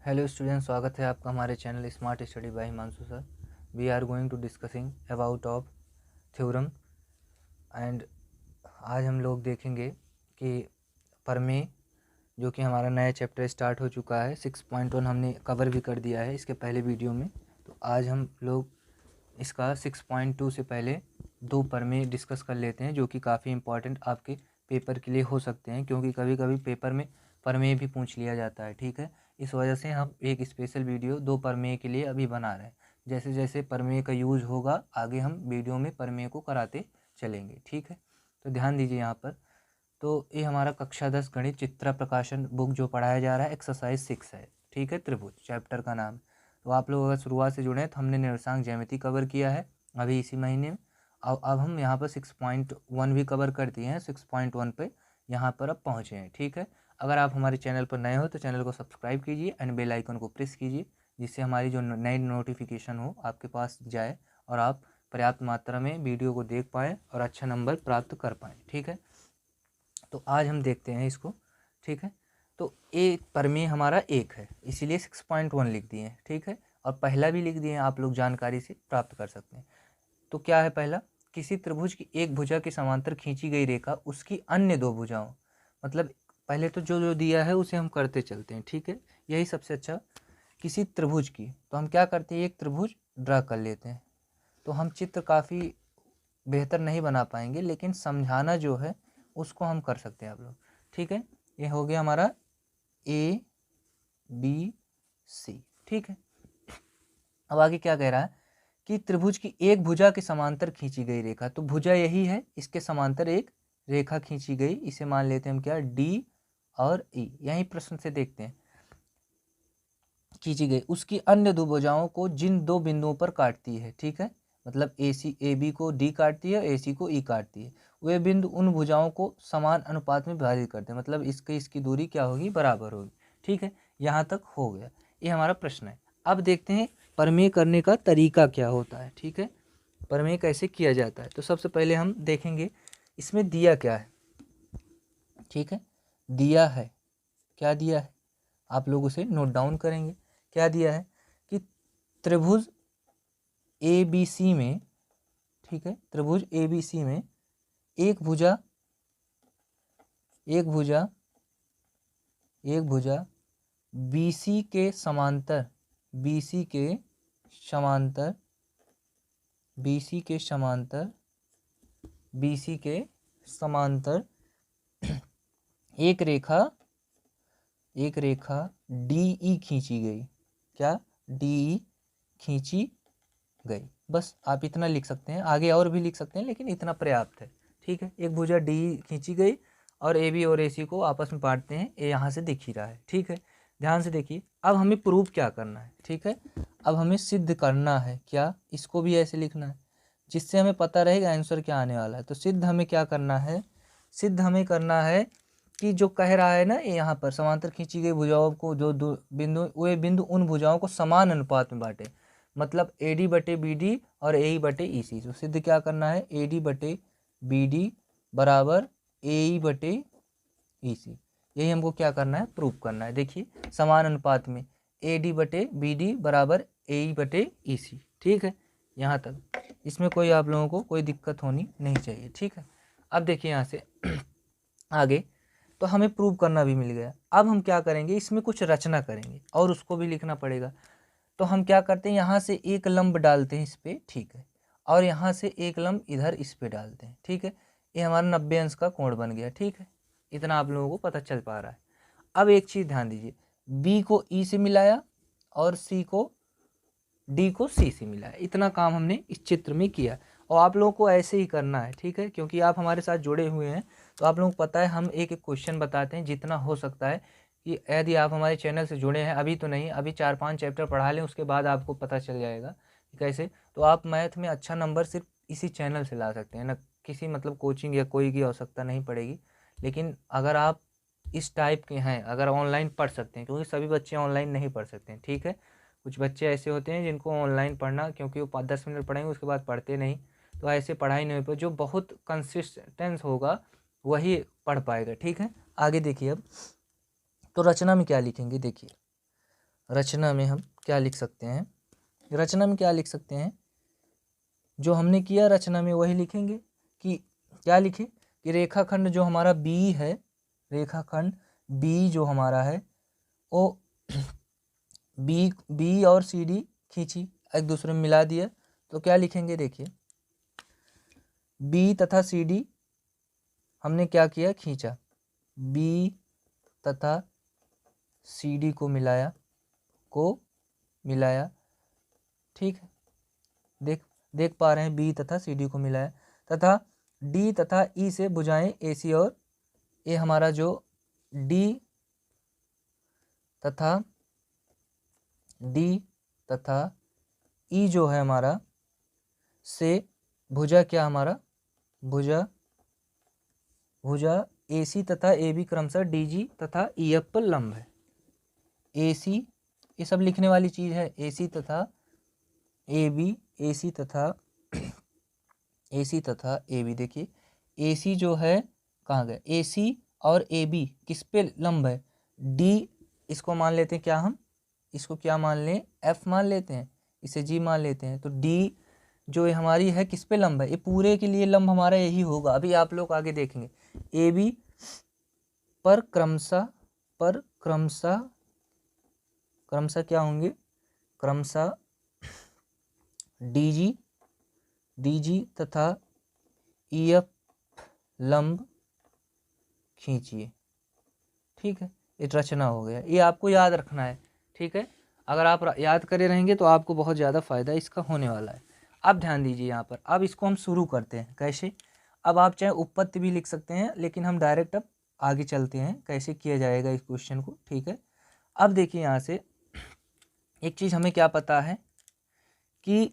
Hello student, स्वागत है आपका हमारे channel smart study by Himanshu sir. We are going to discussing about of theorem and आज हम लोग देखेंगे कि प्रमेय जो कि हमारा नया चैप्टर स्टार्ट हो चुका है। 6.1 हमने कवर भी कर दिया है इसके पहले वीडियो में। तो आज हम लोग इसका 6.2 से पहले दो प्रमेय डिस्कस कर लेते हैं जो कि काफ़ी इंपॉर्टेंट आपके पेपर के लिए हो सकते हैं, क्योंकि कभी कभी पेपर में प्रमेय भी पूछ लिया जाता है। ठीक है, इस वजह से हम एक स्पेशल वीडियो दो प्रमेय के लिए अभी बना रहे हैं। जैसे जैसे प्रमेय का यूज होगा आगे हम वीडियो में प्रमेय को कराते चलेंगे। ठीक है, तो ध्यान दीजिए यहाँ पर। तो ये हमारा कक्षा 10 गणित चित्रा प्रकाशन बुक जो पढ़ाया जा रहा है, एक्सरसाइज 6 है। ठीक है, त्रिभुज चैप्टर का नाम। तो आप लोग अगर शुरुआत से जुड़े हैं तो हमने निर्देशांक ज्यामिति कवर किया है अभी इसी महीने में। अब हम यहाँ पर 6.1 भी कवर कर दिए हैं। 6.1 पे यहाँ पर अब पहुँचे हैं। ठीक है, अगर आप हमारे चैनल पर नए हो तो चैनल को सब्सक्राइब कीजिए एंड बेल आइकन को प्रेस कीजिए, जिससे हमारी जो नई नोटिफिकेशन हो आपके पास जाए और आप पर्याप्त मात्रा में वीडियो को देख पाएँ और अच्छा नंबर प्राप्त कर पाएँ। ठीक है, तो आज हम देखते हैं इसको। ठीक है, तो ए प्रमेय हमारा एक है, इसीलिए 6.1 लिख दिए हैं। ठीक है, और पहला भी लिख दिए हैं, आप लोग जानकारी से प्राप्त कर सकते हैं। तो क्या है पहला? किसी त्रिभुज की एक भुजा के समांतर खींची गई रेखा उसकी अन्य दो भुजाओं, मतलब पहले तो जो जो दिया है उसे हम करते चलते हैं। ठीक है, यही सबसे अच्छा। किसी त्रिभुज की, तो हम क्या करते हैं, एक त्रिभुज ड्रा कर लेते हैं। तो हम चित्र काफ़ी बेहतर नहीं बना पाएंगे, लेकिन समझाना जो है उसको हम कर सकते हैं आप लोग। ठीक है, ये हो गया हमारा ए बी सी। ठीक है, अब आगे क्या कह रहा है कि त्रिभुज की एक भुजा के समांतर खींची गई रेखा, तो भुजा यही है, इसके समांतर एक रेखा खींची गई, इसे मान लेते हैं हम क्या, डी और ई। यही प्रश्न से देखते हैं, खींची गई उसकी अन्य दो भुजाओं को जिन दो बिंदुओं पर काटती है। ठीक है, मतलब ए बी को डी काटती है, ए सी को ई काटती है, वे बिंदु उन भुजाओं को समान अनुपात में विभाजित करते हैं, मतलब इसकी दूरी क्या होगी, बराबर होगी। ठीक है, यहाँ तक हो गया, ये हमारा प्रश्न है। अब देखते हैं प्रमेय करने का तरीका क्या होता है। ठीक है, प्रमेय कैसे किया जाता है। तो सबसे पहले हम देखेंगे इसमें दिया क्या है। ठीक है, दिया है, क्या दिया है आप लोग उसे नोट डाउन करेंगे। क्या दिया है कि त्रिभुज ए बी सी में, ठीक है, त्रिभुज ए बी सी में एक भुजा एक भुजा एक भुजा बी सी के समांतर बी सी के समांतर बी सी के समांतर बी सी के समांतर एक रेखा डी ई खींची गई। क्या? डी ई खींची गई। बस आप इतना लिख सकते हैं, आगे और भी लिख सकते हैं लेकिन इतना पर्याप्त है। ठीक है, एक भुजा डी खींची गई और ए बी और ए सी को आपस में बांटते हैं, ये यहाँ से दिख ही रहा है। ठीक है, ध्यान से देखिए। अब हमें प्रूफ क्या करना है। ठीक है, अब हमें सिद्ध करना है। क्या? इसको भी ऐसे लिखना है जिससे हमें पता रहेगा आंसर क्या आने वाला है। तो सिद्ध हमें क्या करना है, सिद्ध हमें करना है कि जो कह रहा है ना, यहाँ पर समांतर खींची गई भुजाओं को जो दो बिंदु, वे बिंदु उन भुजाओं को समान अनुपात में बांटे, मतलब ए डी बटे बी डी और ए ई बटे ई सी। तो सिद्ध क्या करना है, ए डी बटे बी डी बराबर ए ई बटे ई सी। यही हमको क्या करना है, प्रूफ करना है। देखिए, समान अनुपात में ए डी बटे बी डी बराबर ए ई बटे ई सी। ठीक है, यहाँ तक इसमें कोई आप लोगों को कोई दिक्कत होनी नहीं चाहिए। ठीक है, अब देखिए यहाँ से आगे तो हमें प्रूव करना भी मिल गया। अब हम क्या करेंगे, इसमें कुछ रचना करेंगे और उसको भी लिखना पड़ेगा। तो हम क्या करते हैं, यहाँ से एक लंब डालते हैं इस पर। ठीक है, और यहाँ से एक लंब इधर इस पे डालते हैं। ठीक है, ये हमारा 90 अंश का कोण बन गया। ठीक है, इतना आप लोगों को पता चल पा रहा है। अब एक चीज़ ध्यान दीजिए, बी को ई से मिलाया और सी को डी को सी से मिलाया। इतना काम हमने इस चित्र में किया और आप लोगों को ऐसे ही करना है। ठीक है, क्योंकि आप हमारे साथ जुड़े हुए हैं तो आप लोगों को पता है हम एक एक क्वेश्चन बताते हैं जितना हो सकता है। कि यदि आप हमारे चैनल से जुड़े हैं, अभी तो नहीं, अभी 4-5 चैप्टर पढ़ा लें उसके बाद आपको पता चल जाएगा कि कैसे। तो आप मैथ में अच्छा नंबर सिर्फ इसी चैनल से ला सकते हैं ना, किसी मतलब कोचिंग या कोई की आवश्यकता नहीं पड़ेगी। लेकिन अगर आप इस टाइप के हैं, अगर ऑनलाइन पढ़ सकते हैं, क्योंकि सभी बच्चे ऑनलाइन नहीं पढ़ सकते हैं। ठीक है, कुछ बच्चे ऐसे होते हैं जिनको ऑनलाइन पढ़ना, क्योंकि वो 5-10 मिनट पढ़ेंगे उसके बाद पढ़ते नहीं, तो ऐसे पढ़ाई नहीं हो पाए। जो बहुत कंसिस्टेंस होगा वही पढ़ पाएगा। ठीक है, आगे देखिए। अब तो रचना में क्या लिखेंगे, देखिए रचना में हम क्या लिख सकते हैं, रचना में क्या लिख सकते हैं, जो हमने किया रचना में वही लिखेंगे। कि क्या लिखे कि रेखाखंड जो हमारा बी है, रेखाखंड बी जो हमारा है वो बी और सी डी खींची, एक दूसरे में मिला दिया, तो क्या लिखेंगे देखिए, बी तथा सी डी हमने क्या किया, खींचा, बी तथा सी डी को मिलाया, ठीक है, देख पा रहे हैं, बी तथा सी डी को मिलाया, तथा डी तथा ई से भुजाएं ए सी और ए हमारा जो डी तथा ई जो है हमारा से भुजा क्या हमारा भुजा ए सी तथा ए बी क्रमशः डी जी तथा ई एफ पर लंब है। ए सी ये सब लिखने वाली चीज़ है, ए सी तथा ए बी, ए सी तथा ए बी। देखिए ए सी जो है कहाँ गया, ए सी और ए बी किस पे लंब है, डी, इसको मान लेते हैं क्या, हम इसको क्या मान लें, एफ मान लेते हैं, इसे जी मान लेते हैं, तो डी जो हमारी है किस पे लंब है, ये पूरे के लिए लंब हमारा यही होगा। अभी आप लोग आगे देखेंगे ए बी पर क्रमशः क्या होंगे, क्रमशः डी जी तथा ई एफ लंब खींचिए, ठीक है, ये रचना हो गया, ये आपको याद रखना है, ठीक है। अगर आप याद करे रहेंगे तो आपको बहुत ज़्यादा फायदा इसका होने वाला है। अब ध्यान दीजिए यहाँ पर, अब इसको हम शुरू करते हैं कैसे। अब आप चाहे उपपत्ति भी लिख सकते हैं, लेकिन हम डायरेक्ट अब आगे चलते हैं कैसे किया जाएगा इस क्वेश्चन को, ठीक है। अब देखिए यहाँ से एक चीज़ हमें क्या पता है कि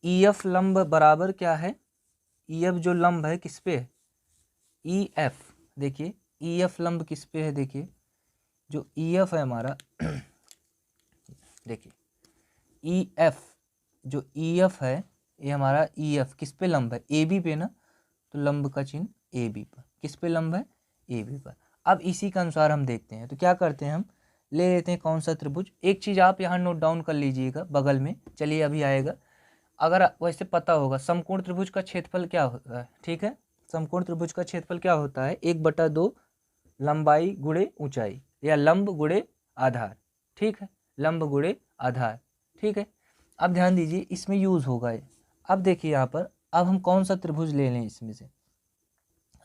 ई एफ लंब बराबर क्या है, ई एफ जो लंब है किस पे है, ई एफ, देखिए ई एफ लंब किस पे है, देखिए जो ई एफ है हमारा देखिए ई एफ, जो ई एफ है ये हमारा ई एफ किस पे लंब है, ए बी पे ना, तो लंब का चिन्ह ए बी पर, किस पे लंब है, ए बी पर। अब इसी के अनुसार हम देखते हैं, तो क्या करते हैं, हम ले लेते हैं कौन सा त्रिभुज। एक चीज़ आप यहाँ नोट डाउन कर लीजिएगा बगल में, चलिए अभी आएगा, अगर वैसे पता होगा समकोण त्रिभुज का क्षेत्रफल क्या होता है, ठीक है, समकोण त्रिभुज का क्षेत्रफल क्या होता है, 1/2 लंबाई गुणे ऊंचाई, या लंब गुणे आधार, ठीक है, लंब गुणे आधार, ठीक है। अब ध्यान दीजिए इसमें यूज होगा ये। अब देखिए यहाँ पर, अब हम कौन सा त्रिभुज ले लें, इसमें से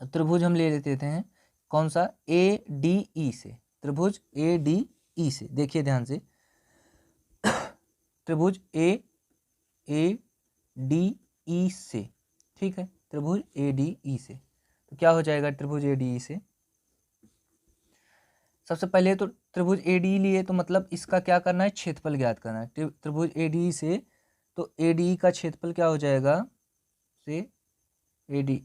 त्रिभुज हम ले लेते हैं कौन सा, ए डी ई से, त्रिभुज ए डी ई से, देखिए ध्यान से, त्रिभुज ए डी ई से, ठीक है, त्रिभुज ए डी ई से, तो क्या हो जाएगा त्रिभुज ए डी ई से, सबसे पहले तो त्रिभुज ए डी लिए, तो मतलब इसका क्या करना है, क्षेत्रफल ज्ञात करना है, त्रिभुज ए डी से, तो ए डी का क्षेत्रफल क्या हो जाएगा, से ए डी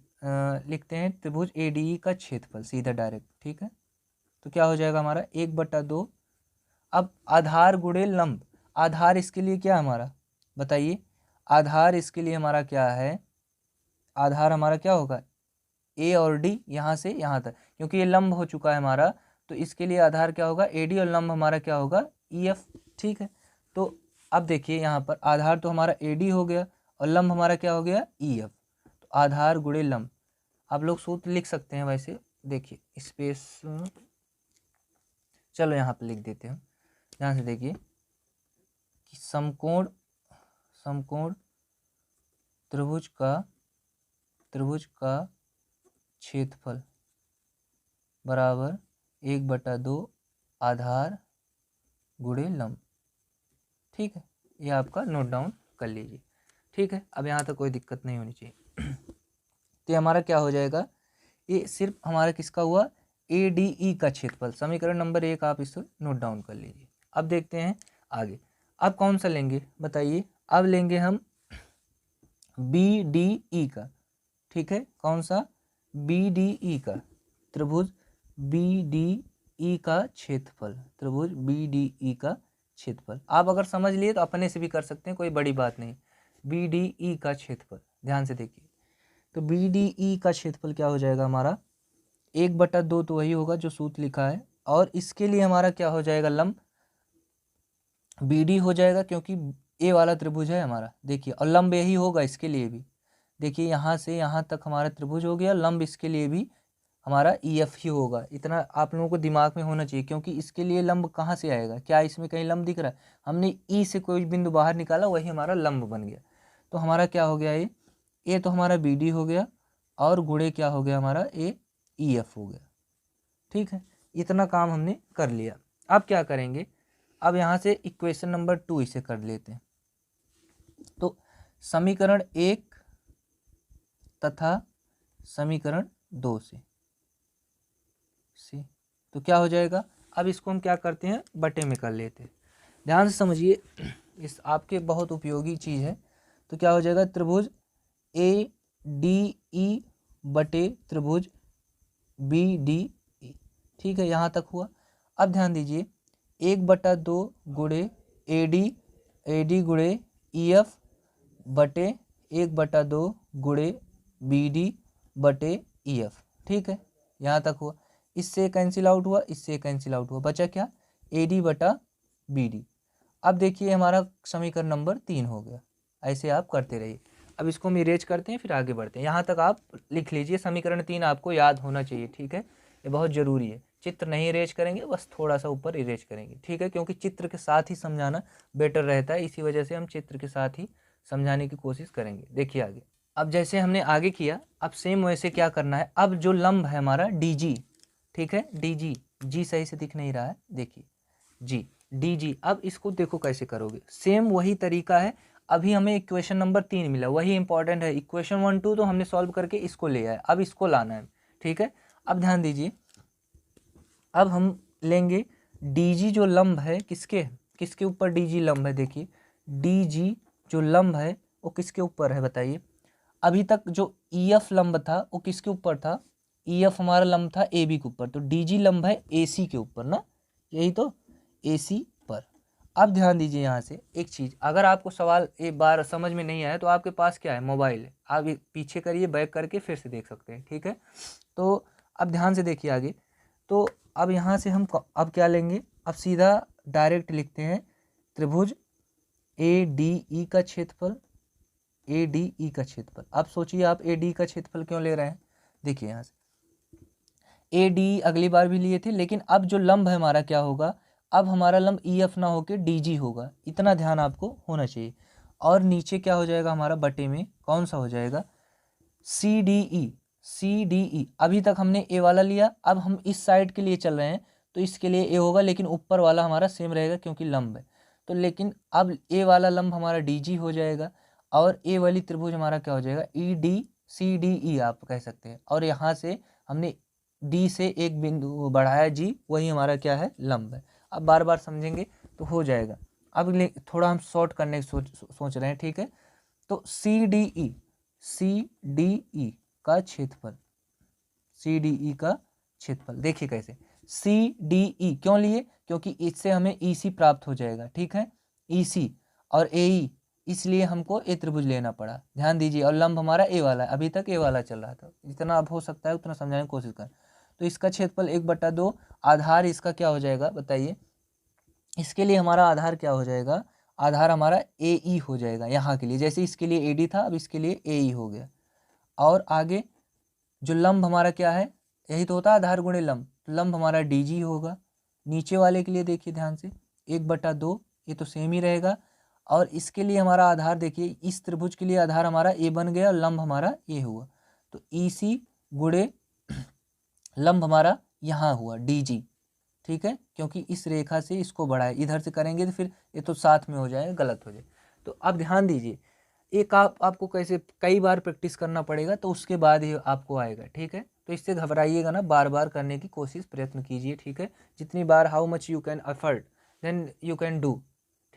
लिखते हैं, त्रिभुज ए डी का क्षेत्रफल सीधा डायरेक्ट, ठीक है, तो क्या हो जाएगा हमारा 1/2। अब आधार गुणे लंब, आधार इसके लिए क्या हमारा बताइए, आधार इसके लिए हमारा क्या है, आधार हमारा क्या होगा, ए और डी, यहाँ से यहाँ तक, क्योंकि ये लंब हो चुका है हमारा, तो इसके लिए आधार क्या होगा, ए डी, और लंब हमारा क्या होगा, ई एफ, ठीक है। तो अब देखिए यहाँ पर आधार तो हमारा ए डी हो गया, और लंब हमारा क्या हो गया, ई एफ, तो आधार गुणे लंब, आप लोग सूत्र लिख सकते हैं वैसे, देखिए स्पेस, चलो यहाँ पर लिख देते हैं, ध्यान से देखिए कि समकोण त्रिभुज का क्षेत्रफल बराबर 1/2 आधार गुणे लंब, ठीक है, ये आपका नोट डाउन कर लीजिए, ठीक है। अब यहाँ तक कोई दिक्कत नहीं होनी चाहिए। तो हमारा क्या हो जाएगा, ये सिर्फ हमारा किसका हुआ, ए डी ई का क्षेत्रफल, समीकरण नंबर 1 आप इसे नोट डाउन कर लीजिए। अब देखते हैं आगे, अब कौन सा लेंगे बताइए, अब लेंगे हम बी डी ई का, ठीक है, कौन सा, बी डी ई का, त्रिभुज बी डी ई का क्षेत्रफल, त्रिभुज बी डी ई का क्षेत्रफल, आप अगर समझ लिए तो अपने से भी कर सकते हैं, कोई बड़ी बात नहीं। बी डी ई का क्षेत्रफल, ध्यान से देखिए, तो बी डी ई का क्षेत्रफल क्या हो जाएगा हमारा, 1/2 तो वही होगा जो सूत्र लिखा है, और इसके लिए हमारा क्या हो जाएगा लंब, बी डी हो जाएगा क्योंकि ए वाला त्रिभुज है हमारा, देखिए, और लंब यही होगा इसके लिए भी, देखिए यहाँ से यहाँ तक हमारा त्रिभुज हो गया, लंब इसके लिए भी हमारा ई एफ ही होगा। इतना आप लोगों को दिमाग में होना चाहिए, क्योंकि इसके लिए लंब कहाँ से आएगा, क्या इसमें कहीं लंब दिख रहा है, हमने ई से कोई बिंदु बाहर निकाला, वही हमारा लंब बन गया। तो हमारा क्या हो गया, ए तो हमारा बी डी हो गया, और गुणे क्या हो गया हमारा, ए ई एफ हो गया। ठीक है, इतना काम हमने कर लिया। अब क्या करेंगे, अब यहाँ से इक्वेशन नंबर 2 इसे कर लेते हैं। तो समीकरण 1 तथा समीकरण 2 से तो क्या हो जाएगा, अब इसको हम क्या करते हैं, बटे में कर लेते हैं। ध्यान से समझिए, इस आपके बहुत उपयोगी चीज़ है। तो क्या हो जाएगा, त्रिभुज ए डी ई बटे त्रिभुज बी डी ई। ठीक है, यहाँ तक हुआ। अब ध्यान दीजिए, 1/2 गुणे ए डी गुणे ई एफ बटे 1/2 गुणे बी डी बटे ई एफ। ठीक है, यहाँ तक हुआ। इससे कैंसिल आउट हुआ, इससे कैंसिल आउट हुआ, बचा क्या, ए डी बटा बी डी। अब देखिए हमारा समीकरण नंबर 3 हो गया। ऐसे आप करते रहिए। अब इसको हम इरेज करते हैं, फिर आगे बढ़ते हैं। यहाँ तक आप लिख लीजिए, समीकरण 3 आपको याद होना चाहिए। ठीक है, ये बहुत ज़रूरी है। चित्र नहीं इरेज करेंगे, बस थोड़ा सा ऊपर इरेज करेंगे। ठीक है, क्योंकि चित्र के साथ ही समझाना बेटर रहता है, इसी वजह से हम चित्र के साथ ही समझाने की कोशिश करेंगे। देखिए आगे, अब जैसे हमने आगे किया, अब सेम वैसे क्या करना है। अब जो लंब है हमारा डी जी, ठीक है, डी जी, जी सही से दिख नहीं रहा है, देखिए जी, डी जी। अब इसको देखो कैसे करोगे, सेम वही तरीका है। अभी हमें इक्वेशन नंबर 3 मिला, वही इंपॉर्टेंट है। इक्वेशन 1 2 तो हमने सॉल्व करके इसको ले आए, अब इसको लाना है। ठीक है, अब ध्यान दीजिए, अब हम लेंगे डी जी जो लंब है, किसके किसके ऊपर डी जी लंब है, देखिए डी जी जो लंब है वो किसके ऊपर है बताइए। अभी तक जो ई एफ लंब था वो किसके ऊपर था, ई एफ हमारा लंब था ए बी के ऊपर, तो डी जी लंब है ए सी के ऊपर ना, यही तो, ए सी पर। अब ध्यान दीजिए यहाँ से एक चीज़, अगर आपको सवाल एक बार समझ में नहीं आया तो आपके पास क्या है, मोबाइल है, आप पीछे करिए, बैक करके फिर से देख सकते हैं। ठीक है, तो अब ध्यान से देखिए आगे। तो अब यहाँ से हम अब क्या लेंगे, अब सीधा डायरेक्ट लिखते हैं त्रिभुज ए डी ई का क्षेत्रफल, ए डी ई का क्षेत्रफल। अब सोचिए आप ए डी का क्षेत्रफल क्यों ले रहे हैं, देखिए यहाँ से ए डी अगली बार भी लिए थे, लेकिन अब जो लंब है हमारा क्या होगा, अब हमारा लंब ई एफ ना होकर डी जी होगा, इतना ध्यान आपको होना चाहिए। और नीचे क्या हो जाएगा हमारा, बटे में कौन सा हो जाएगा, C D E, C D E. अभी तक हमने ए वाला लिया, अब हम इस साइड के लिए चल रहे हैं, तो इसके लिए ए होगा, लेकिन ऊपर वाला हमारा सेम रहेगा क्योंकि लंब है। तो लेकिन अब ए वाला लंब हमारा डी जी हो जाएगा, और ए वाली त्रिभुज हमारा क्या हो जाएगा, E D C D E आप कह सकते हैं। और यहाँ से हमने डी से एक बिंदु बढ़ाया जी, वही हमारा क्या है, लंब है। अब बार बार समझेंगे तो हो जाएगा। अब थोड़ा हम शॉर्ट करने की सोच रहे हैं। ठीक है, तो C D E, C D E का क्षेत्रफल, सी डी ई का क्षेत्रफल देखिए कैसे, सी डी ई क्यों लिए, क्योंकि इससे हमें ई सी प्राप्त हो जाएगा। ठीक है, ई सी और ए ई, इसलिए हमको ए त्रिभुज लेना पड़ा। ध्यान दीजिए, और लंब हमारा ए वाला है, अभी तक ए वाला चल रहा था। जितना अब हो सकता है उतना समझाने की कोशिश करें। तो इसका क्षेत्रफल 1/2, आधार इसका क्या हो जाएगा बताइए, इसके लिए हमारा आधार क्या हो जाएगा, आधार हमारा ए ई हो जाएगा यहाँ के लिए, जैसे इसके लिए ए डी था, अब इसके लिए ए ई हो गया। और आगे जो लंब हमारा क्या है, यही तो होता है आधार गुणे लंब, लंब हमारा डी जी होगा। नीचे वाले के लिए देखिए ध्यान से, 1/2, ये तो सेम ही रहेगा। और इसके लिए हमारा आधार देखिए, इस त्रिभुज के लिए आधार हमारा ए बन गया, लंब हमारा ए हुआ, तो ई सी गुणे लंब हमारा यहाँ हुआ डी जी। ठीक है, क्योंकि इस रेखा से इसको बढ़ाए, इधर से करेंगे तो फिर ये तो साथ में हो जाएगा, गलत हो जाए। तो अब ध्यान दीजिए, एक आपको कैसे कई बार प्रैक्टिस करना पड़ेगा, तो उसके बाद ही आपको आएगा। ठीक है, तो इससे घबराइएगा ना, बार बार करने की कोशिश प्रयत्न कीजिए। ठीक है, जितनी बार how much you can effort then you can do.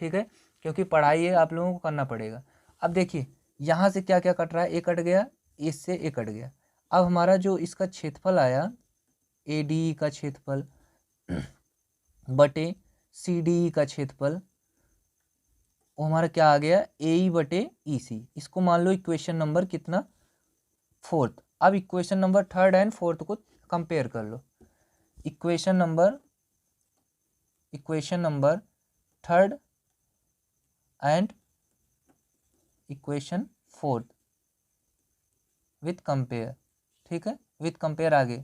ठीक है, क्योंकि पढ़ाई है, आप लोगों को करना पड़ेगा। अब देखिए यहाँ से क्या क्या कट रहा है, ए कट गया, इससे ए कट गया। अब हमारा जो इसका क्षेत्रफल आया, ए डी का क्षेत्रफल बटे सी डी का क्षेत्रफल, वो हमारा क्या आ गया, ए ई बटे ई सी। इसको मान लो इक्वेशन नंबर कितना, 4th। अब equation number 3rd and 4th को कंपेयर कर लो। Equation number 3rd and equation fourth with compare, ठीक है, विथ कंपेयर आगे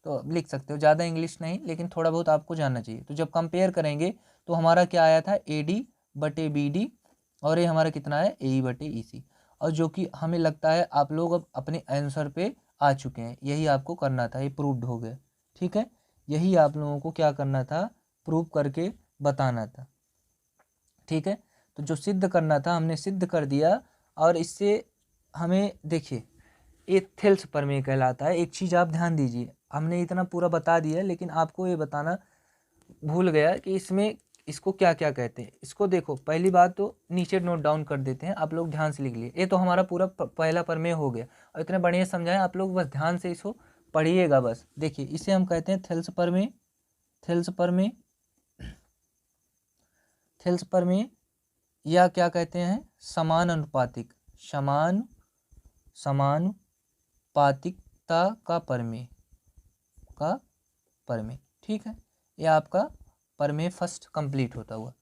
तो अब लिख सकते हो, ज़्यादा इंग्लिश नहीं लेकिन थोड़ा बहुत आपको जानना चाहिए। तो जब कंपेयर करेंगे तो हमारा क्या आया था, AD/BD, और ये हमारा कितना है, AE/EC, और जो कि हमें लगता है आप लोग अब अपने आंसर पे आ चुके हैं। यही आपको करना था, ये प्रूव्ड हो गया, ठीक है, यही आप लोगों को क्या करना था, प्रूव करके बताना था, ठीक है। तो जो सिद्ध करना था हमने सिद्ध कर दिया, और इससे हमें देखिए ये थेल्स प्रमेय कहलाता है। एक चीज़ आप ध्यान दीजिए, हमने इतना पूरा बता दिया लेकिन आपको ये बताना भूल गया कि इसमें इसको क्या क्या कहते हैं। इसको देखो, पहली बात तो नीचे नोट डाउन कर देते हैं, आप लोग ध्यान से लिख लिए। ये तो हमारा पूरा पहला प्रमेय हो गया, और इतने बढ़िया समझाएं, आप लोग बस ध्यान से इसको पढ़िएगा बस। देखिए इसे हम कहते हैं थेल्स प्रमेय, थेल्स प्रमेय, थेल्स प्रमेय, या क्या कहते हैं, समानुपातिक, समानुपातिकता का प्रमेय, का प्रमेय, ठीक है। ये आपका प्रमेय फर्स्ट कंप्लीट होता हुआ,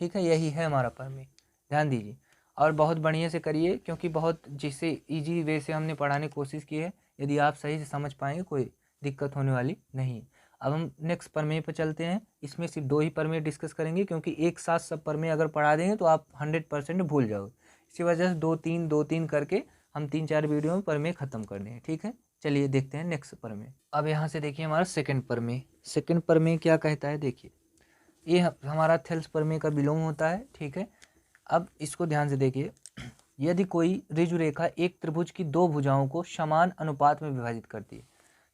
ठीक है, यही है हमारा प्रमेय, ध्यान दीजिए। और बहुत बढ़िया से करिए, क्योंकि बहुत जिससे इजी वे से हमने पढ़ाने की कोशिश की है। यदि आप सही से समझ पाएंगे कोई दिक्कत होने वाली नहीं है। अब हम नेक्स्ट प्रमेय पर चलते हैं। इसमें सिर्फ 2 ही प्रमेय डिस्कस करेंगे, क्योंकि एक साथ सब प्रमेय अगर पढ़ा देंगे तो आप 100% भूल जाओगे। इसी वजह से 2-3 करके हम 3-4 वीडियो में प्रमेय खत्म करने हैं, ठीक है। चलिए देखते हैं नेक्स्ट प्रमेय। अब यहाँ से देखिए हमारा सेकंड प्रमेय, सेकंड प्रमेय क्या कहता है, देखिए ये हमारा थेल्स प्रमेय का विलोम होता है, ठीक है। अब इसको ध्यान से देखिए, यदि कोई ऋजु रेखा एक त्रिभुज की 2 भुजाओं को समान अनुपात में विभाजित करती है।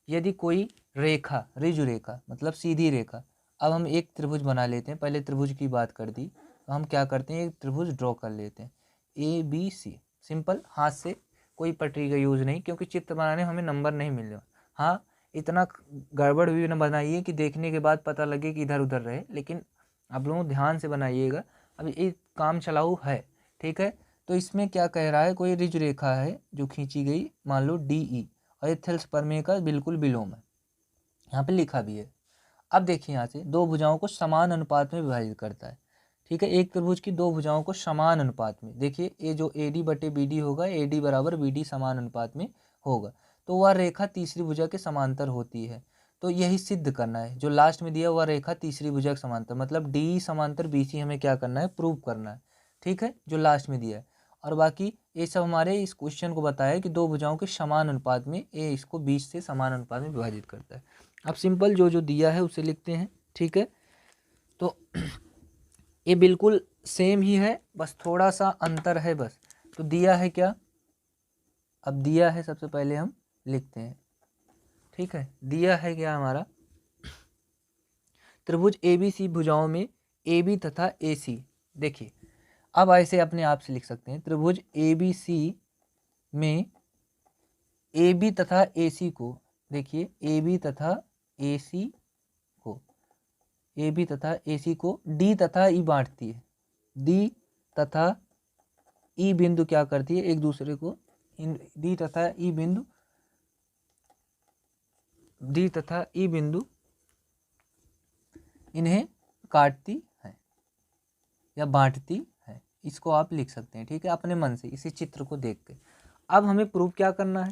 यदि कोई रेखा, ऋजु रेखा मतलब सीधी रेखा, अब हम एक त्रिभुज बना लेते हैं, पहले त्रिभुज की बात कर दी, तो हम क्या करते हैं, एक त्रिभुज ड्रॉ कर लेते हैं, ABC, सिंपल, हाथ से, कोई पटरी का यूज़ नहीं, क्योंकि चित्र बनाने में हमें नंबर नहीं मिल रहा। हाँ, इतना गड़बड़ भी न बनाइए कि देखने के बाद पता लगे कि इधर उधर रहे, लेकिन आप लोग ध्यान से बनाइएगा। अब ये काम चलाऊ है, ठीक है। तो इसमें क्या कह रहा है, कोई ऋजु रेखा है जो खींची गई, मान लो DE, और ये थेल्स प्रमेय का बिल्कुल विलोम है, यहाँ पे लिखा भी है। अब देखिए यहाँ से 2 भुजाओं को समान अनुपात में विभाजित करता है, ठीक है। एक त्रिभुज की 2 भुजाओं को समान अनुपात में, देखिए ये जो AD/BD होगा, AD = BD समान अनुपात में होगा, तो वह रेखा तीसरी भुजा के समांतर होती है। तो यही सिद्ध करना है, जो लास्ट में दिया वह रेखा तीसरी भुजा के समांतर, मतलब DE समांतर BC हमें क्या करना है, प्रूव करना है, ठीक है, जो लास्ट में दिया है। और बाकी ये सब हमारे इस क्वेश्चन को बताया है कि 2 भुजाओं के समान अनुपात में, ये इसको 20 से समान अनुपात में विभाजित करता है। अब सिंपल जो जो दिया है उसे लिखते हैं, ठीक है। तो ये बिल्कुल सेम ही है, बस थोड़ा सा अंतर है बस। तो दिया है क्या, अब दिया है, सबसे पहले हम लिखते हैं, ठीक है। दिया है क्या हमारा, त्रिभुज ABC भुजाओं में AB तथा AC, देखिए अब ऐसे अपने आप से लिख सकते हैं, त्रिभुज ABC में AB तथा AC को, देखिए AB तथा AC को, AB तथा AC को D तथा E बांटती है। D तथा E बिंदु क्या करती है, एक दूसरे को, D तथा E बिंदु इन्हें काटती है या बांटती है। इसको आप लिख सकते हैं, ठीक है, अपने मन से, इसी चित्र को देख के। अब हमें प्रूव क्या करना है,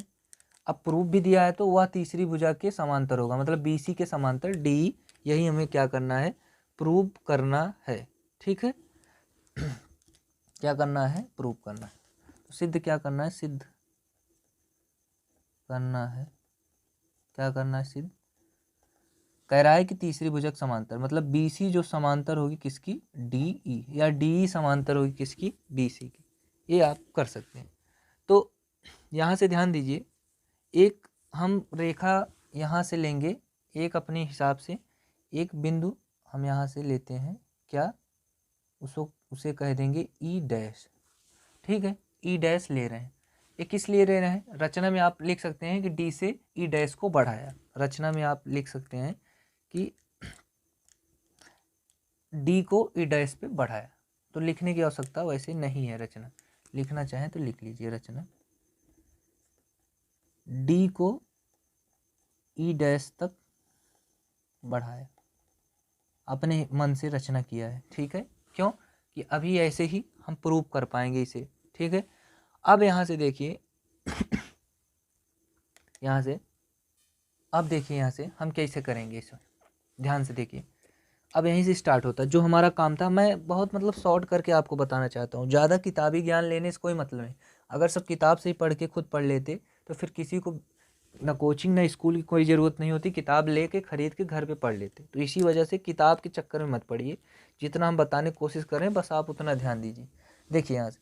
अब प्रूफ भी दिया है तो वह तीसरी भुजा के समांतर होगा, मतलब BC के समांतर DE, यही हमें क्या करना है, प्रूव करना है, ठीक है। क्या करना है, प्रूव करना है। तो सिद्ध क्या करना है, सिद्ध करना है, क्या करना है, सिद्ध कह रहा है कि तीसरी भुजा के समांतर, मतलब BC जो समांतर होगी किसकी, DE, या DE समांतर होगी किसकी, BC की, ये आप कर सकते हैं। तो यहाँ से ध्यान दीजिए, एक हम रेखा यहाँ से लेंगे, एक अपने हिसाब से एक बिंदु हम यहाँ से लेते हैं, क्या उसे कह देंगे E', ठीक है, E' ले रहे हैं। ये किस लिए ले रहे हैं, रचना में आप लिख सकते हैं कि D से E' को बढ़ाया, रचना में आप लिख सकते हैं कि D को E' पे बढ़ाया। तो लिखने की आवश्यकता वैसे नहीं है, रचना लिखना चाहें तो लिख लीजिए, रचना D को E' तक बढ़ाया, अपने मन से रचना किया है, ठीक है। क्यों कि अभी ऐसे ही हम प्रूव कर पाएंगे इसे, ठीक है। अब यहाँ से देखिए यहाँ से, अब देखिए यहाँ से हम कैसे करेंगे इसे, ध्यान से देखिए। अब यहीं से स्टार्ट होता है जो हमारा काम था। मैं बहुत मतलब शॉर्ट करके आपको बताना चाहता हूँ, ज़्यादा किताबी ज्ञान लेने से कोई मतलब नहीं। अगर सब किताब से ही पढ़ के खुद पढ़ लेते तो फिर किसी को ना कोचिंग ना स्कूल की कोई ज़रूरत नहीं होती, किताब लेके खरीद के घर पे पढ़ लेते। तो इसी वजह से किताब के चक्कर में मत पड़िए, जितना हम बताने की कोशिश करें बस आप उतना ध्यान दीजिए। देखिए यहाँ से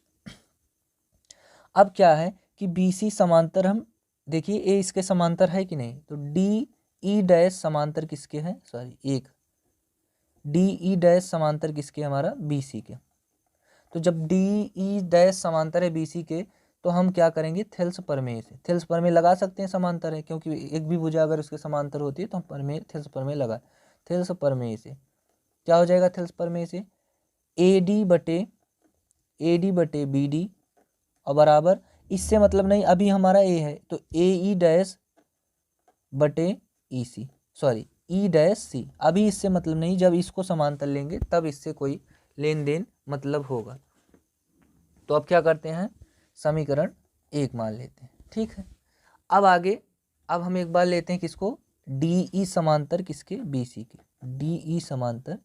अब क्या है कि BC समांतर, हम देखिए ए इसके समांतर है कि नहीं, तो DE' समांतर किसके है, सॉरी एक DE' समांतर किसके, हमारा BC के। तो जब DE' समांतर है BC के तो हम क्या करेंगे, थेल्स प्रमेय से, थेल्स प्रमेय लगा सकते हैं, समांतर है क्योंकि एक भी भुजा अगर उसके समांतर होती है तो हम प्रमेय, थेल्स प्रमेय लगा। थेल्स प्रमेय से क्या हो जाएगा, थेल्स प्रमेय से AD बटे BD और बराबर, इससे मतलब नहीं, अभी हमारा A है तो AE' बटे EC, सॉरी E', अभी इससे मतलब नहीं, जब इसको समांतर लेंगे तब इससे कोई लेन देन मतलब होगा। तो अब क्या करते हैं, समीकरण 1 मान लेते हैं, ठीक है। अब आगे, अब हम एक बार लेते हैं किसको, DE समांतर किसके, BC के। DE समांतर,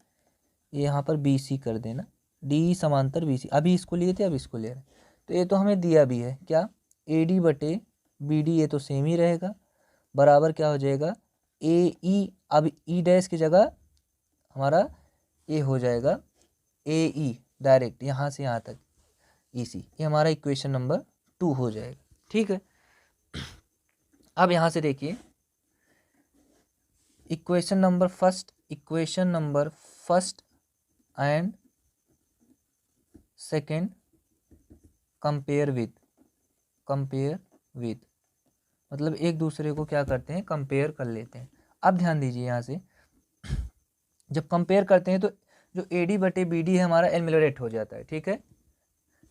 ये यहाँ पर BC कर देना, DE समांतर BC, अभी इसको लिए थे अब इसको ले रहे हैं। तो ये तो हमें दिया भी है क्या, AD बटे BD, ये तो सेम ही रहेगा, बराबर क्या हो जाएगा AE, अब E' की जगह हमारा ए हो जाएगा AE, डायरेक्ट यहाँ से यहाँ तक EC, ये हमारा इक्वेशन नंबर 2 हो जाएगा, ठीक है। अब यहाँ से देखिए equation number first and second compare with, मतलब एक दूसरे को क्या करते हैं, कंपेयर कर लेते हैं। अब ध्यान दीजिए यहाँ से, जब कंपेयर करते हैं तो जो AD बटे BD है हमारा एलिमिनेट हो जाता है, ठीक है,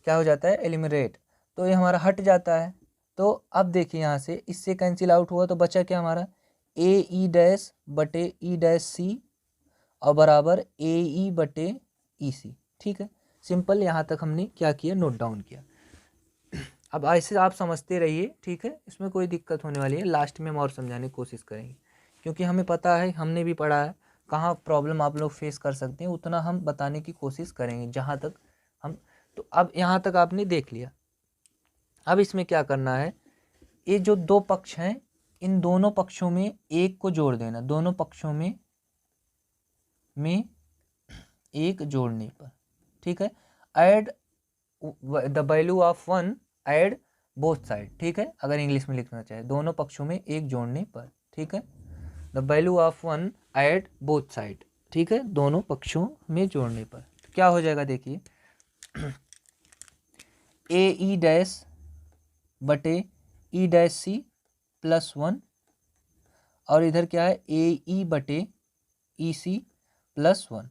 क्या हो जाता है, एलिमिनेट, तो ये हमारा हट जाता है। तो अब देखिए यहाँ से इससे कैंसिल आउट हुआ तो बचा क्या हमारा, AE' बटे E', और बराबर AE बटे EC, ठीक है। सिंपल, यहाँ तक हमने क्या किया, नोट डाउन किया। अब ऐसे आप समझते रहिए, ठीक है, इसमें कोई दिक्कत होने वाली है, लास्ट में हम और समझाने की कोशिश करेंगे, क्योंकि हमें पता है, हमने भी पढ़ा है कहाँ प्रॉब्लम आप लोग फेस कर सकते हैं, उतना हम बताने की कोशिश करेंगे जहाँ तक हम। तो अब यहाँ तक आपने देख लिया। अब इसमें क्या करना है, ये जो दो पक्ष हैं इन दोनों पक्षों में एक को जोड़ देना, दोनों पक्षों में एक जोड़ने पर, ठीक है। Add the value of one add both side, ठीक है, अगर इंग्लिश में लिखना चाहे, दोनों पक्षों में एक जोड़ने पर, ठीक है। The value of one add both side, ठीक है, दोनों पक्षों में जोड़ने पर तो क्या हो जाएगा, देखिए AE' बटे E', +1, और इधर क्या है AE बटे EC +1।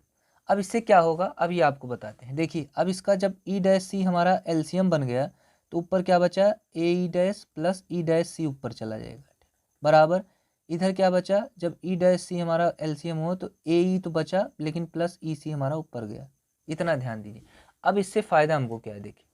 अब इससे क्या होगा, अब ये आपको बताते हैं। देखिए अब इसका जब E' हमारा एलसीएम बन गया तो ऊपर क्या बचा, AE' प्लस E' ऊपर चला जाएगा, बराबर इधर क्या बचा, जब E' हमारा एलसीएम हो तो AE तो बचा लेकिन प्लस EC हमारा ऊपर गया, इतना ध्यान दीजिए। अब इससे फ़ायदा हमको क्या है, देखिए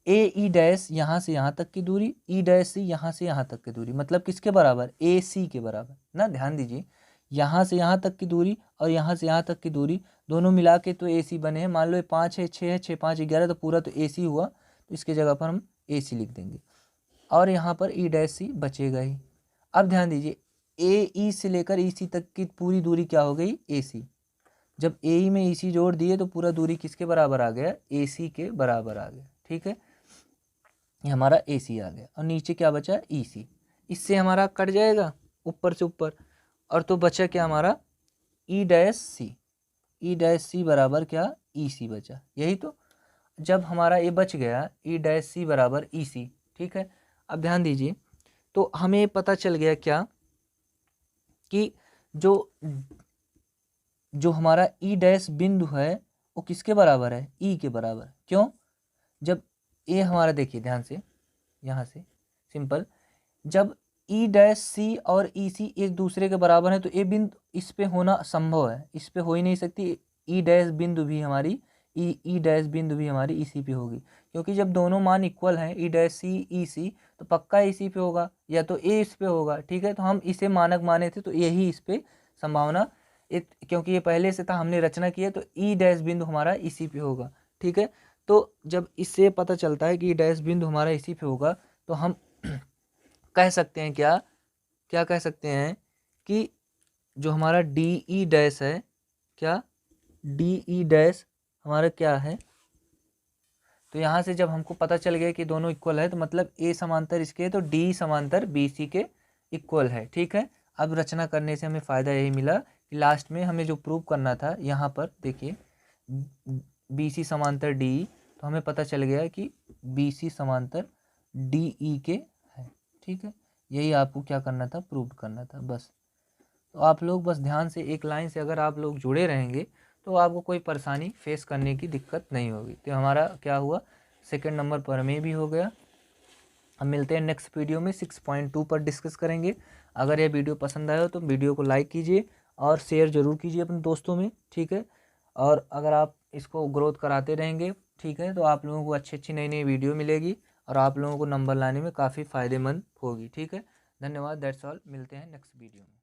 AE' यहाँ से यहाँ तक की दूरी, E' यहाँ से यहाँ तक की दूरी, मतलब किसके बराबर, AC के बराबर ना, ध्यान दीजिए, यहाँ से यहाँ तक की दूरी और यहाँ से यहाँ तक की दूरी दोनों मिला के तो AC बने हैं। मान लो ये 5 है, 6 है, 6 5 11, तो पूरा तो AC हुआ, तो इसके जगह पर हम AC लिख देंगे और यहाँ पर E' बचेगा ही। अब ध्यान दीजिए AE से लेकर EC तक की पूरी दूरी क्या हो गई, AC। जब AE में EC जोड़ दिए तो पूरा दूरी किसके बराबर आ गया, AC के बराबर आ गया, ठीक है, ये हमारा AC आ गया। और नीचे क्या बचा, EC, इससे हमारा कट जाएगा ऊपर से ऊपर, और तो बचा क्या हमारा E' बराबर क्या, EC बचा, यही तो। जब हमारा ये बच गया E' बराबर EC, ठीक है। अब ध्यान दीजिए, तो हमें पता चल गया क्या कि जो हमारा E' बिंदु है वो किसके बराबर है, E के बराबर। क्यों, जब ए हमारा, देखिए ध्यान से, यहाँ से सिंपल, जब E' और EC एक दूसरे के बराबर है तो ए बिंदु इस पे होना संभव है, इस पे हो ही नहीं सकती। E' बिंदु भी हमारी ई डैश बिंदु भी हमारी इसी पे होगी, क्योंकि जब दोनों मान इक्वल हैं ई डैश सी ई सी, तो पक्का इसी पे होगा या तो ए इस पे होगा। ठीक है, तो हम इसे मानक माने थे तो यही इस पे संभावना, क्योंकि ये पहले से था हमने रचना की है, तो ई डैश बिंदु हमारा इसी पे होगा। ठीक है, तो जब इससे पता चलता है कि ई डैश बिंदु हमारा इसी पे होगा, तो हम कह सकते हैं क्या क्या कह सकते हैं कि जो हमारा डी ई डैश है, क्या डी ई डैश हमारा क्या है, तो यहाँ से जब हमको पता चल गया कि दोनों इक्वल है, तो मतलब ए समांतर इसके है तो डी समांतर बी सी के इक्वल है। ठीक है, अब रचना करने से हमें फ़ायदा यही मिला कि लास्ट में हमें जो प्रूव करना था, यहाँ पर देखिए बी सी समांतर डी, तो हमें पता चल गया कि बी सी समांतर डी ई के है। ठीक है, यही आपको क्या करना था, प्रूव करना था बस। तो आप लोग बस ध्यान से एक लाइन से अगर आप लोग जुड़े रहेंगे तो आपको कोई परेशानी फेस करने की दिक्कत नहीं होगी। तो हमारा क्या हुआ, सेकंड नंबर पर में भी हो गया। हम मिलते हैं नेक्स्ट वीडियो में 6.2 पर डिस्कस करेंगे। अगर यह वीडियो पसंद आया हो तो वीडियो को लाइक कीजिए और शेयर ज़रूर कीजिए अपने दोस्तों में। ठीक है, और अगर आप इसको ग्रोथ कराते रहेंगे, ठीक है, तो आप लोगों को अच्छी अच्छी नई नई वीडियो मिलेगी और आप लोगों को नंबर लाने में काफ़ी फ़ायदेमंद होगी। ठीक है, धन्यवाद, दैट्स ऑल, मिलते हैं नेक्स्ट वीडियो में।